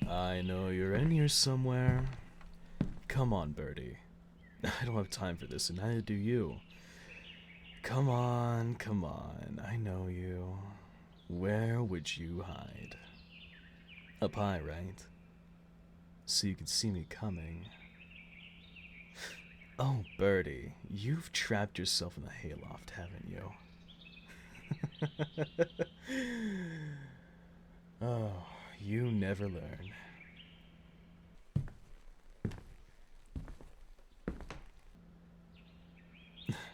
I know you're in here somewhere. Come on, Birdie. I don't have time for this, and neither do you. Come on, come on. I know you. Where would you hide? Up high, right? So you can see me coming. Oh, Birdie, you've trapped yourself in the hayloft, haven't you? Oh, you never learn.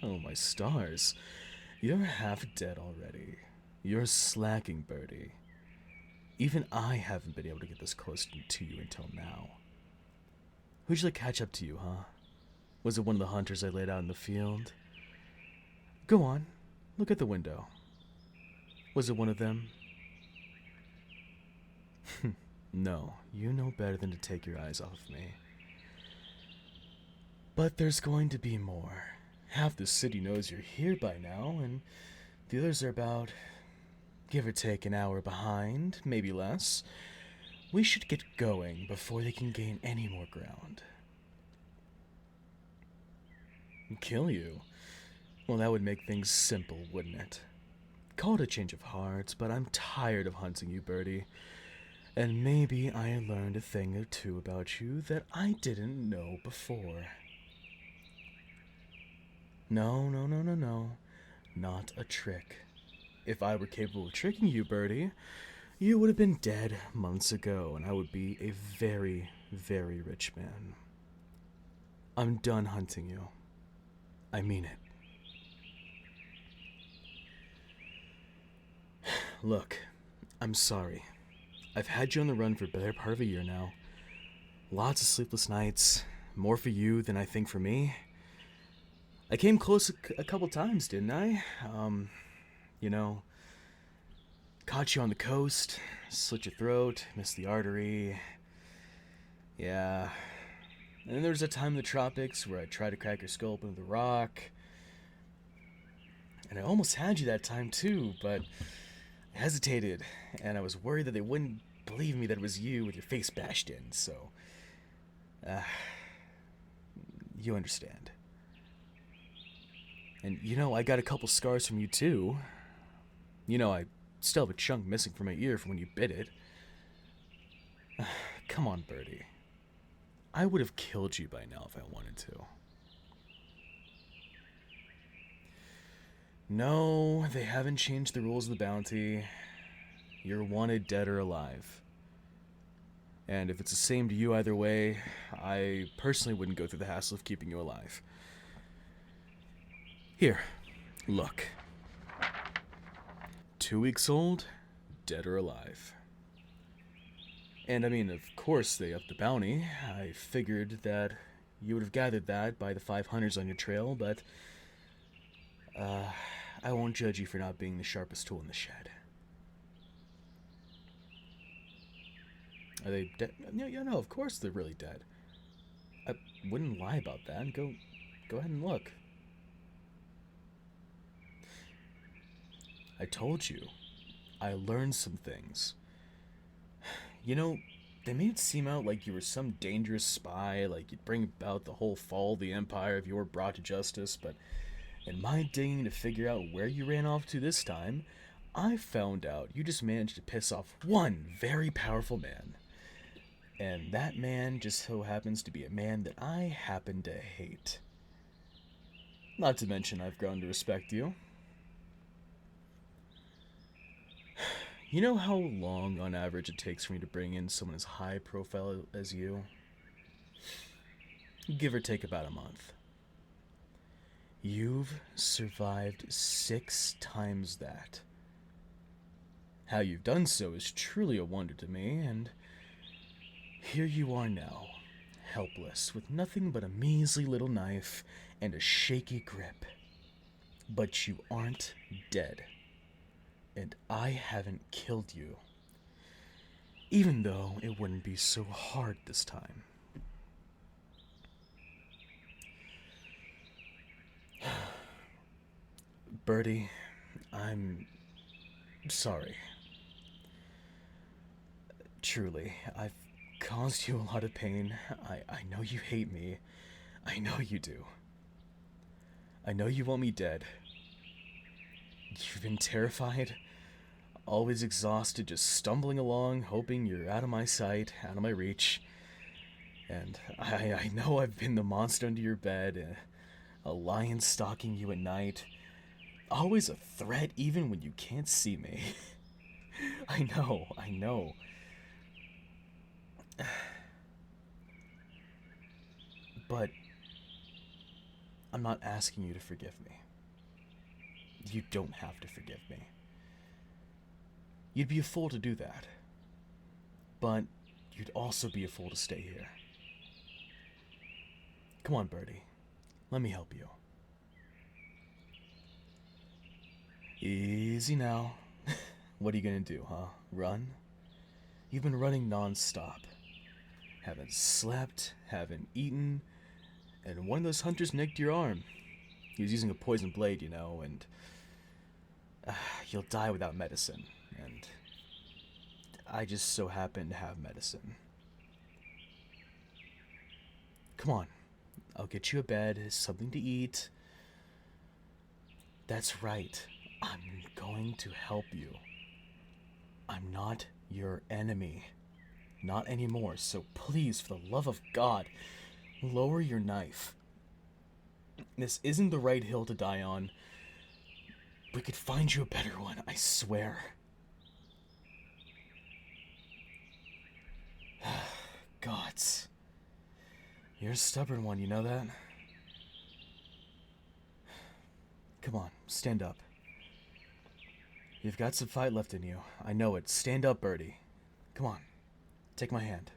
Oh, my stars. You're half dead already. You're slacking, Birdie. Even I haven't been able to get this close to you until now. Who'd you catch up to you, huh? Was it one of the hunters I laid out in the field? Go on, look at the window. Was it one of them? No, you know better than to take your eyes off of me. But there's going to be more. Half the city knows you're here by now, and the others are about, give or take, an hour behind, maybe less. We should get going before they can gain any more ground. Kill you? Well, that would make things simple, wouldn't it? Call it a change of heart, but I'm tired of hunting you, Birdie. And maybe I learned a thing or two about you that I didn't know before. No, no, no, no, no. Not a trick. If I were capable of tricking you, Birdie, you would have been dead months ago, and I would be a very, very rich man. I'm done hunting you. I mean it. Look, I'm sorry. I've had you on the run for a better part of a year now. Lots of sleepless nights, more for you than I think for me. I came close a couple times, didn't I? You know, caught you on the coast, slit your throat, missed the artery. Yeah. And then there was a time in the tropics where I tried to crack your skull open with a rock. And I almost had you that time too, but I hesitated, and I was worried that they wouldn't believe me that it was you with your face bashed in, so... you understand. And you know, I got a couple scars from you too. You know, I still have a chunk missing from my ear from when you bit it. Come on, Birdie. I would have killed you by now if I wanted to. No, they haven't changed the rules of the bounty. You're wanted dead or alive. And if it's the same to you either way, I personally wouldn't go through the hassle of keeping you alive. Here, look. 2 weeks old, dead or alive. And I mean, of course they upped the bounty. I figured that you would have gathered that by the 5 hunters on your trail, but... I won't judge you for not being the sharpest tool in the shed. Are they dead? Yeah, no, of course they're really dead. I wouldn't lie about that. Go ahead and look. I told you. I learned some things. You know, they made it seem out like you were some dangerous spy, like you'd bring about the whole fall of the Empire if you were brought to justice, but in my digging to figure out where you ran off to this time, I found out you just managed to piss off one very powerful man. And that man just so happens to be a man that I happen to hate. Not to mention I've grown to respect you. You know how long on average it takes for me to bring in someone as high profile as you? Give or take about a month. You've survived 6 times that. How you've done so is truly a wonder to me, and here you are now, helpless, with nothing but a measly little knife and a shaky grip. But you aren't dead, and I haven't killed you, even though it wouldn't be so hard this time. Birdie, I'm sorry. Truly, I've caused you a lot of pain. I know you hate me. I know you do. I know you want me dead. You've been terrified, always exhausted, just stumbling along, hoping you're out of my sight, out of my reach. And I know I've been the monster under your bed, a lion stalking you at night, always a threat even when you can't see me. I know. But I'm not asking you to forgive me. You don't have to forgive me. You'd be a fool to do that. But you'd also be a fool to stay here. Come on, Birdie. Let me help you. Easy now. What are you gonna do, huh? Run? You've been running non-stop. Haven't slept, haven't eaten, and one of those hunters nicked your arm. He was using a poison blade, you know, and you'll die without medicine, and I just so happen to have medicine. Come on, I'll get you a bed, something to eat. That's right, I'm going to help you. I'm not your enemy. Not anymore, so please, for the love of God, lower your knife. This isn't the right hill to die on. We could find you a better one, I swear. Gods. You're a stubborn one, you know that? Come on, stand up. You've got some fight left in you. I know it. Stand up, Birdie. Come on. Take my hand.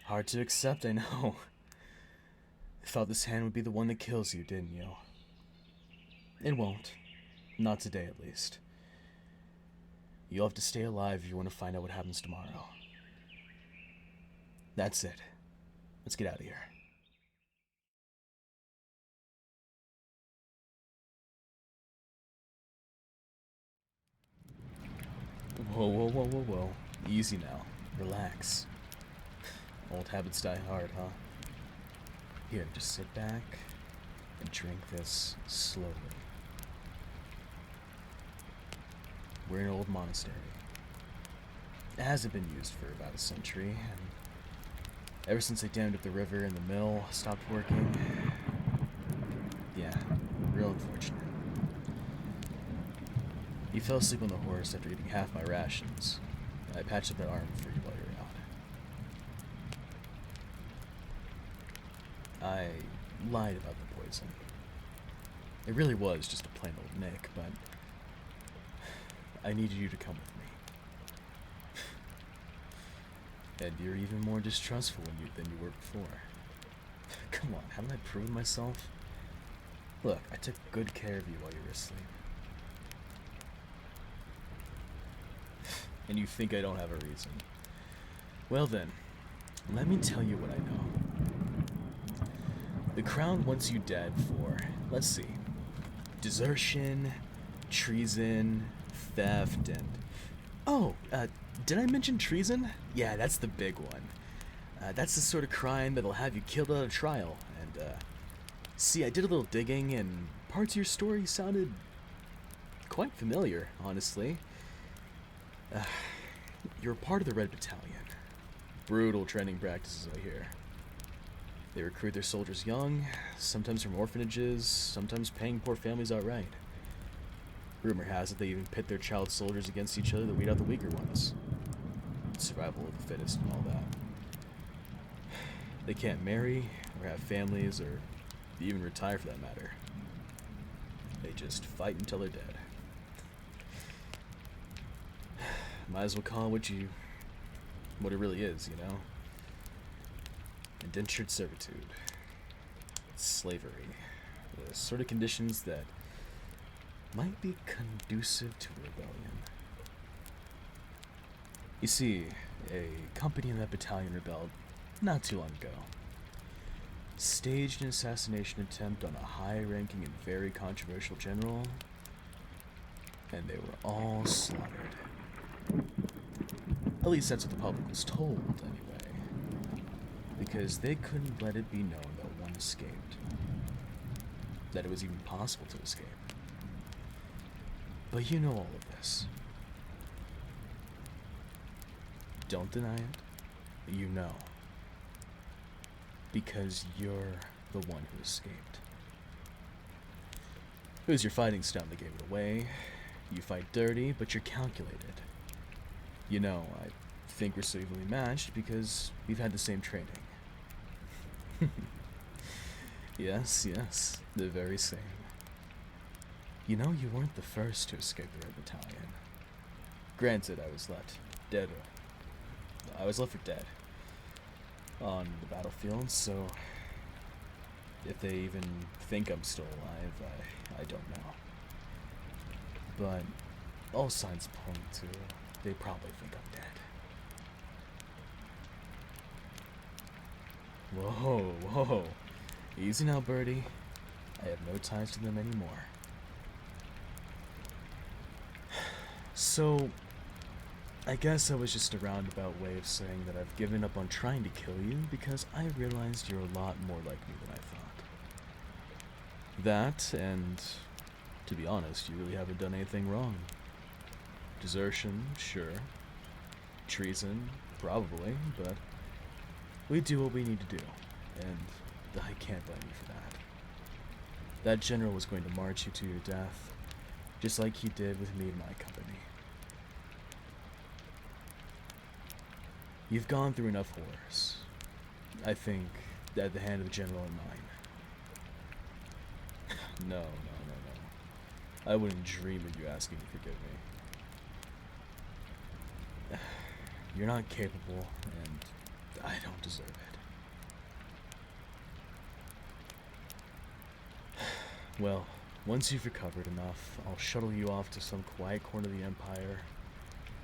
Hard to accept, I know. Thought this hand would be the one that kills you, didn't you? It won't. Not today, at least. You'll have to stay alive if you want to find out what happens tomorrow. That's it. Let's get out of here. Whoa. Easy now. Relax. Old habits die hard, huh? Here, just sit back and drink this slowly. We're in an old monastery. It hasn't been used for about a century, and ever since they dammed up the river and the mill stopped working, yeah, real unfortunate. You fell asleep on the horse after eating half my rations. I patched up that arm for you while you were out. I lied about the poison. It really was just a plain old nick, but I needed you to come with me. And you're even more distrustful than you were before. Come on, haven't I proven myself? Look, I took good care of you while you were asleep. And you think I don't have a reason. Well then, let me tell you what I know. The crown wants you dead for, let's see, desertion, treason, theft, and... Oh, did I mention treason? Yeah, that's the big one. That's the sort of crime that'll have you killed at a trial. And, see, I did a little digging, and parts of your story sounded quite familiar, honestly. You're part of the Red Battalion. Brutal training practices, I hear. They recruit their soldiers young, sometimes from orphanages, sometimes paying poor families outright. Rumor has it they even pit their child soldiers against each other to weed out the weaker ones. Survival of the fittest and all that. They can't marry, or have families, or even retire for that matter. They just fight until they're dead. Might as well call it what it really is, you know? Indentured servitude. Slavery. The sort of conditions that might be conducive to rebellion. You see, a company in that battalion rebelled not too long ago. Staged an assassination attempt on a high-ranking and very controversial general, and they were all slaughtered. At least that's what the public was told, anyway. Because they couldn't let it be known that one escaped. That it was even possible to escape. But you know all of this. Don't deny it. You know. Because you're the one who escaped. It was your fighting style that gave it away. You fight dirty, but you're calculated. You know, I think we're so evenly matched because we've had the same training. Yes, the very same. You know, you weren't the first to escape the Red Battalion. Granted, I was left dead. I was left for dead on the battlefield, so if they even think I'm still alive, I don't know. But all signs point to they probably think I'm dead. Whoa. Easy now, Birdie. I have no ties to them anymore. So, I guess I was just a roundabout way of saying that I've given up on trying to kill you because I realized you're a lot more like me than I thought. That, and to be honest, you really haven't done anything wrong. Desertion, sure. Treason, probably, but we do what we need to do, and I can't blame you for that. That general was going to march you to your death, just like he did with me and my company. You've gone through enough horrors, I think, at the hand of the general in mine. No. I wouldn't dream of you asking to forgive me. You're not capable, and I don't deserve it. Well, once you've recovered enough, I'll shuttle you off to some quiet corner of the Empire,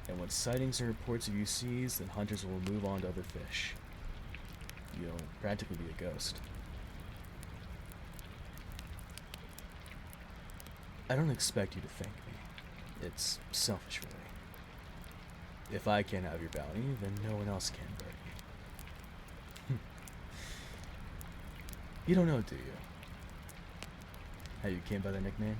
and when sightings and reports of you cease, then hunters will move on to other fish. You'll practically be a ghost. I don't expect you to thank me. It's selfish, really. If I can't have your bounty, then no one else can, Birdie. You don't know, do you? How you came by that nickname?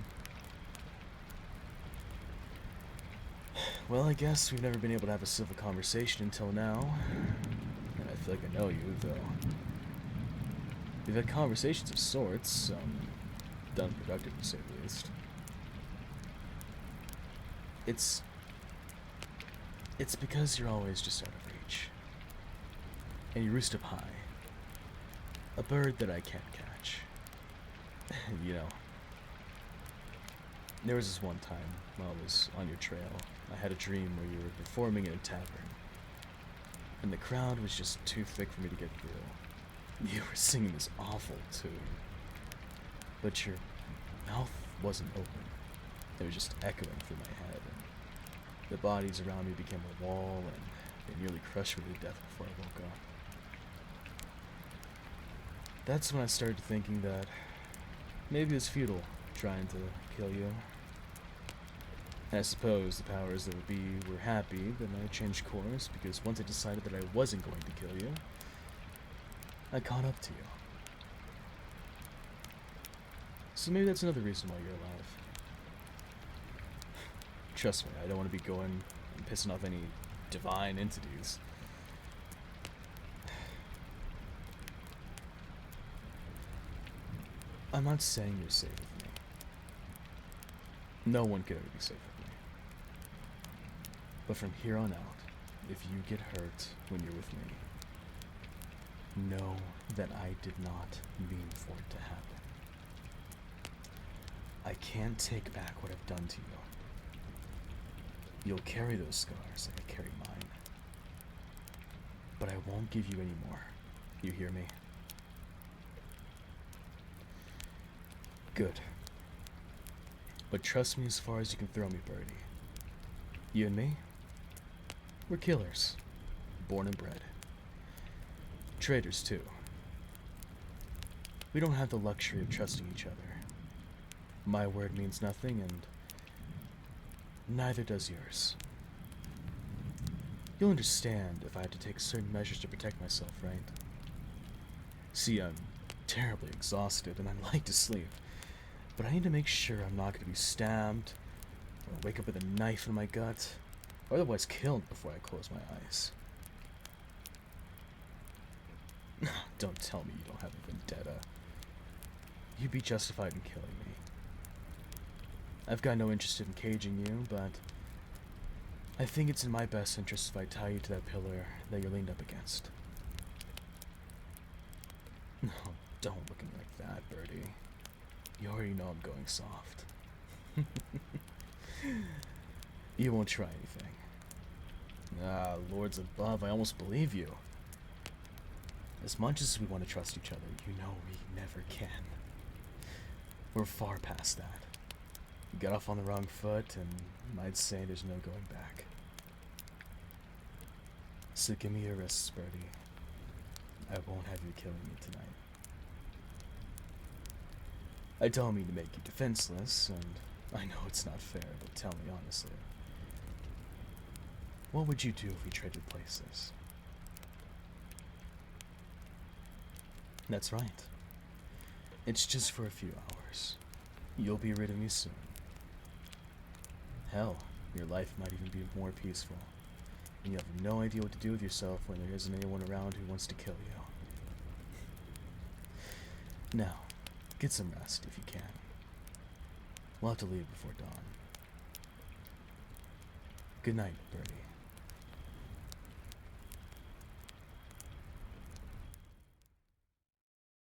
Well, I guess we've never been able to have a civil conversation until now. And I feel like I know you, though. We've had conversations of sorts, unproductive to say the least. It's because you're always just out of reach. And you roost up high. A bird that I can't catch. You know. There was this one time while I was on your trail, I had a dream where you were performing in a tavern. And the crowd was just too thick for me to get through. You were singing this awful tune. But your mouth wasn't open. It was just echoing through my head. And the bodies around me became a wall, and they nearly crushed me to death before I woke up. That's when I started thinking that maybe it's futile trying to kill you. And I suppose the powers that would be were happy that I changed course, because once I decided that I wasn't going to kill you, I caught up to you. So maybe that's another reason why you're alive. Trust me, I don't want to be going and pissing off any divine entities. I'm not saying you're safe with me. No one could ever be safe with me. But from here on out, if you get hurt when you're with me, know that I did not mean for it to happen. I can't take back what I've done to you. You'll carry those scars like I carry mine. But I won't give you any more. You hear me? Good. But trust me as far as you can throw me, Birdie. You and me? We're killers. Born and bred. Traitors, too. We don't have the luxury of trusting each other. My word means nothing, and neither does yours. You'll understand if I had to take certain measures to protect myself, right? See, I'm terribly exhausted and I'd like to sleep, but I need to make sure I'm not going to be stabbed, or wake up with a knife in my gut, or otherwise killed before I close my eyes. Don't tell me you don't have a vendetta. You'd be justified in killing me. I've got no interest in caging you, but I think it's in my best interest if I tie you to that pillar that you're leaned up against. No, don't look at me like that, Birdie. You already know I'm going soft. You won't try anything. Ah, lords above, I almost believe you. As much as we want to trust each other, you know we never can. We're far past that. You got off on the wrong foot, and I'd say there's no going back. So give me your wrists, Birdie. I won't have you killing me tonight. I don't mean to make you defenseless, and I know it's not fair, but tell me honestly. What would you do if we traded places? That's right. It's just for a few hours. You'll be rid of me soon. Hell, your life might even be more peaceful. And you have no idea what to do with yourself when there isn't anyone around who wants to kill you. Now, get some rest if you can. We'll have to leave before dawn. Good night, Birdie.